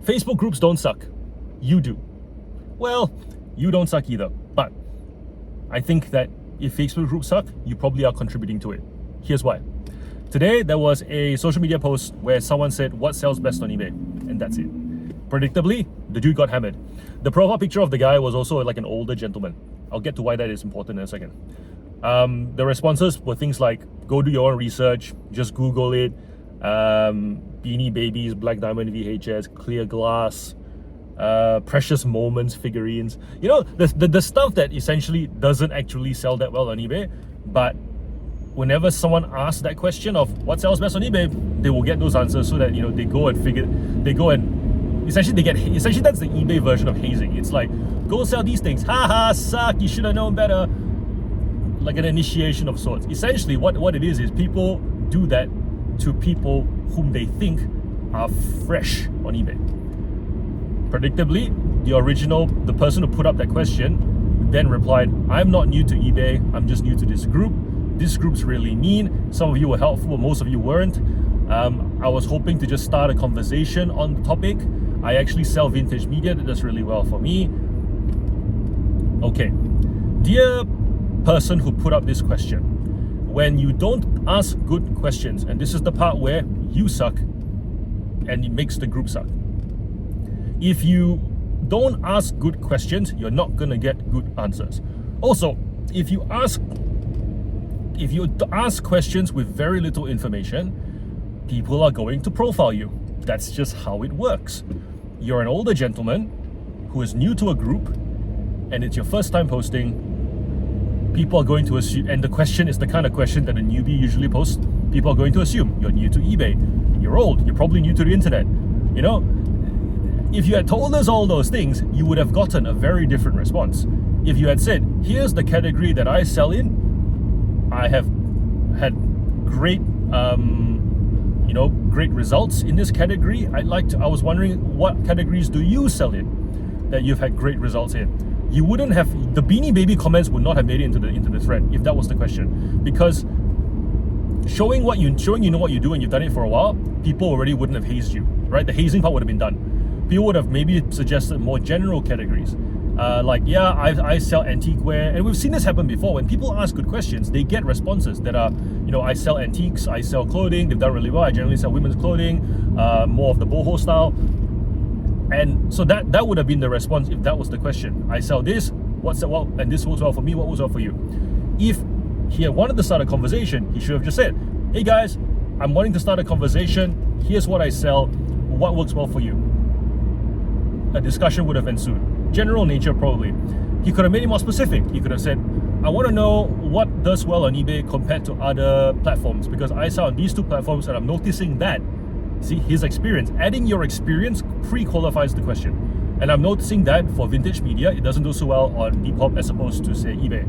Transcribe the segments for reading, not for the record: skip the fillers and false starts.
Facebook groups don't suck. You do. Well, you don't suck either. But I think that if Facebook groups suck, you probably are contributing to it. Here's why. Today, there was a social media post where someone said, what sells best on eBay? And that's it. Predictably, the dude got hammered. The profile picture of the guy was also like an older gentleman. I'll get to why that is important in a second. The responses were things like, go do your own research, just Google it, Beanie Babies, Black Diamond VHS, clear glass, precious moments figurines. You know, the stuff that essentially doesn't actually sell that well on eBay, but whenever someone asks that question of what sells best on eBay, they will get those answers so that, you know, essentially that's the eBay version of hazing. It's like, go sell these things, haha, suck, you should have known better. Like an initiation of sorts. Essentially what it is people do that to people whom they think are fresh on eBay. Predictably, the person who put up that question then replied, I'm not new to eBay, I'm just new to this group. This group's really mean. Some of you were helpful, but most of you weren't. I was hoping to just start a conversation on the topic. I actually sell vintage media that does really well for me. Okay, dear person who put up this question, when you don't ask good questions, and this is the part where you suck and it makes the group suck. If you don't ask good questions, you're not gonna get good answers. Also, if you ask questions with very little information, people are going to profile you. That's just how it works. You're an older gentleman who is new to a group and it's your first time posting. People are going to assume, and the question is the kind of question that a newbie usually posts. People are going to assume you're new to eBay, you're old, you're probably new to the internet. You know, if you had told us all those things, you would have gotten a very different response. If you had said, here's the category that I sell in, I have had great great results in this category. I was wondering, what categories do you sell in that you've had great results in? You wouldn't have, the Beanie Baby comments would not have made it into the thread if that was the question, because showing you know what you do and you've done it for a while, people already wouldn't have hazed you, right? The hazing part would have been done. People would have maybe suggested more general categories. Like, yeah, I sell antique wear, and we've seen this happen before. When people ask good questions, they get responses that are, you know, I sell antiques, I sell clothing, they've done really well. I generally sell women's clothing, more of the boho style. And so that would have been the response if that was the question. I sell this, and this works well for me, what works well for you? If he had wanted to start a conversation, he should have just said, hey guys, I'm wanting to start a conversation, here's what I sell, what works well for you? A discussion would have ensued. General nature probably. He could have made it more specific. He could have said, I want to know what does well on eBay compared to other platforms, because I sell on these two platforms and I'm noticing that. See, his experience, adding your experience pre-qualifies the question. And I'm noticing that for vintage media, it doesn't do so well on Depop as opposed to, say, eBay.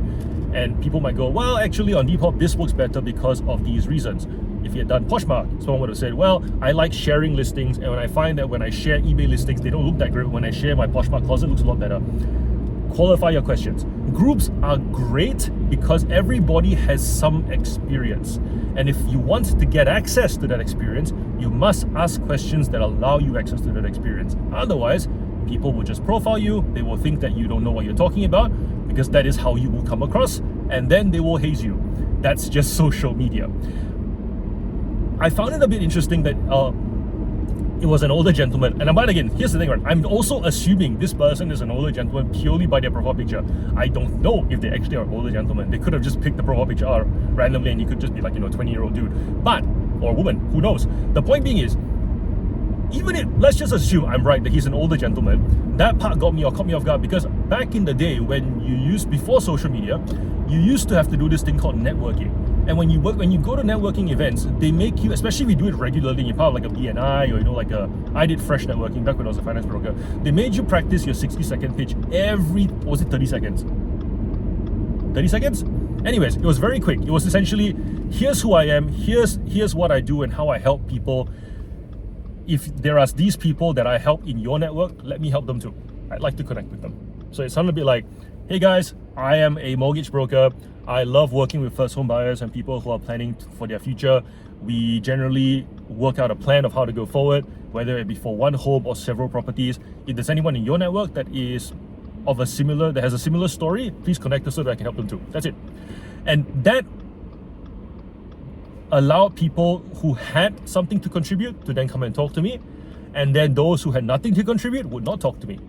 And people might go, well, actually on Depop, this works better because of these reasons. If he had done Poshmark, someone would have said, well, I like sharing listings, and when I find that when I share eBay listings, they don't look that great. When I share my Poshmark closet, it looks a lot better. Qualify your questions. Groups are great because everybody has some experience. And if you want to get access to that experience, you must ask questions that allow you access to that experience. Otherwise, people will just profile you. They will think that you don't know what you're talking about, because that is how you will come across, and then they will haze you. That's just social media. I found it a bit interesting that it was an older gentleman. And but again, here's the thing, right? I'm also assuming this person is an older gentleman purely by their profile picture. I don't know if they actually are an older gentleman. They could have just picked the profile picture out randomly and he could just be like, you know, 20-year-old dude. Or woman, who knows? The point being is, even if, let's just assume I'm right that he's an older gentleman, that part caught me off guard, because back in the day before social media, you used to have to do this thing called networking. And when you go to networking events, they make you, especially if you do it regularly, you're part of like a BNI, or you know, I did fresh networking back when I was a finance broker. They made you practice your 60-second pitch was it 30 seconds? 30 seconds? Anyways, it was very quick. It was essentially, here's who I am, here's what I do and how I help people. If there are these people that I help in your network, let me help them too. I'd like to connect with them. So it sounded a bit like, hey guys, I am a mortgage broker. I love working with first home buyers and people who are planning for their future. We generally work out a plan of how to go forward. whether it be for one home or several properties. If there's anyone in your network that has a similar story, please connect us so that I can help them too. That's it. And that allowed people who had something to contribute to then come and talk to me, and then those who had nothing to contribute would not talk to me.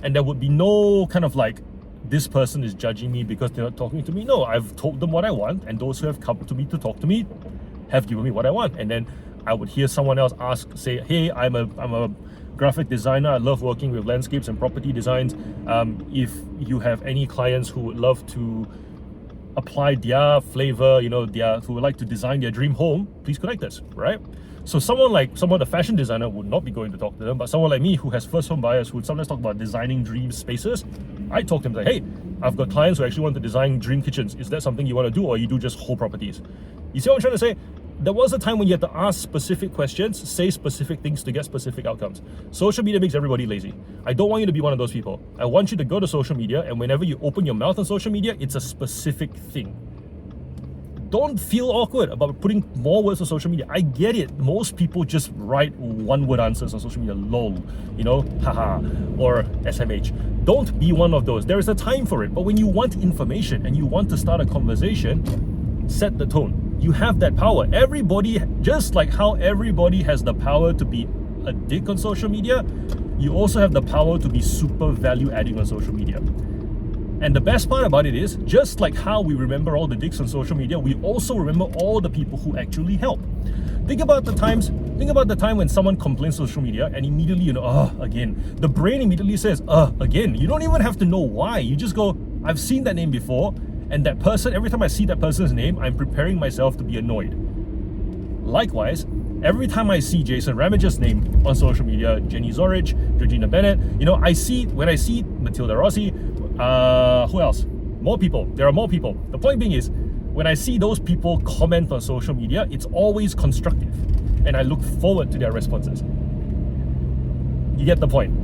And there would be no kind of like, this person is judging me because they're not talking to me. No, I've told them what I want, and those who have come to me to talk to me have given me what I want. And then I would hear someone else say, hey, I'm a graphic designer, I love working with landscapes and property designs. If you have any clients who would love to apply their flavor, who would like to design their dream home, please connect us, right? So a fashion designer would not be going to talk to them, but someone like me who has first home buyers who would sometimes talk about designing dream spaces, I talk to them like, hey, I've got clients who actually want to design dream kitchens. Is that something you want to do, or you do just whole properties? You see what I'm trying to say? There was a time when you had to ask specific questions, say specific things to get specific outcomes. Social media makes everybody lazy. I don't want you to be one of those people. I want you to go to social media, and whenever you open your mouth on social media, it's a specific thing. Don't feel awkward about putting more words on social media. I get it. Most people just write one-word answers on social media, lol, haha, or SMH. Don't be one of those. There is a time for it. But when you want information and you want to start a conversation, set the tone. You have that power. Everybody, just like how everybody has the power to be a dick on social media, you also have the power to be super value adding on social media. And the best part about it is, just like how we remember all the dicks on social media, we also remember all the people who actually help. Think about the time when someone complains on social media and immediately, again. The brain immediately says, again. You don't even have to know why. You just go, I've seen that name before, and that person, every time I see that person's name, I'm preparing myself to be annoyed. Likewise, every time I see Jason Ramage's name on social media, Jenny Zorich, Georgina Bennett, when I see Matilda Rossi, who else? More people. There are more people. The point being is, when I see those people comment on social media, it's always constructive, and I look forward to their responses. You get the point.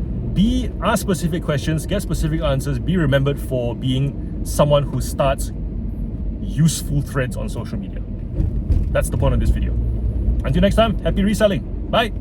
Ask specific questions, get specific answers, be remembered for being someone who starts useful threads on social media. That's the point of this video. Until next time, happy reselling. Bye.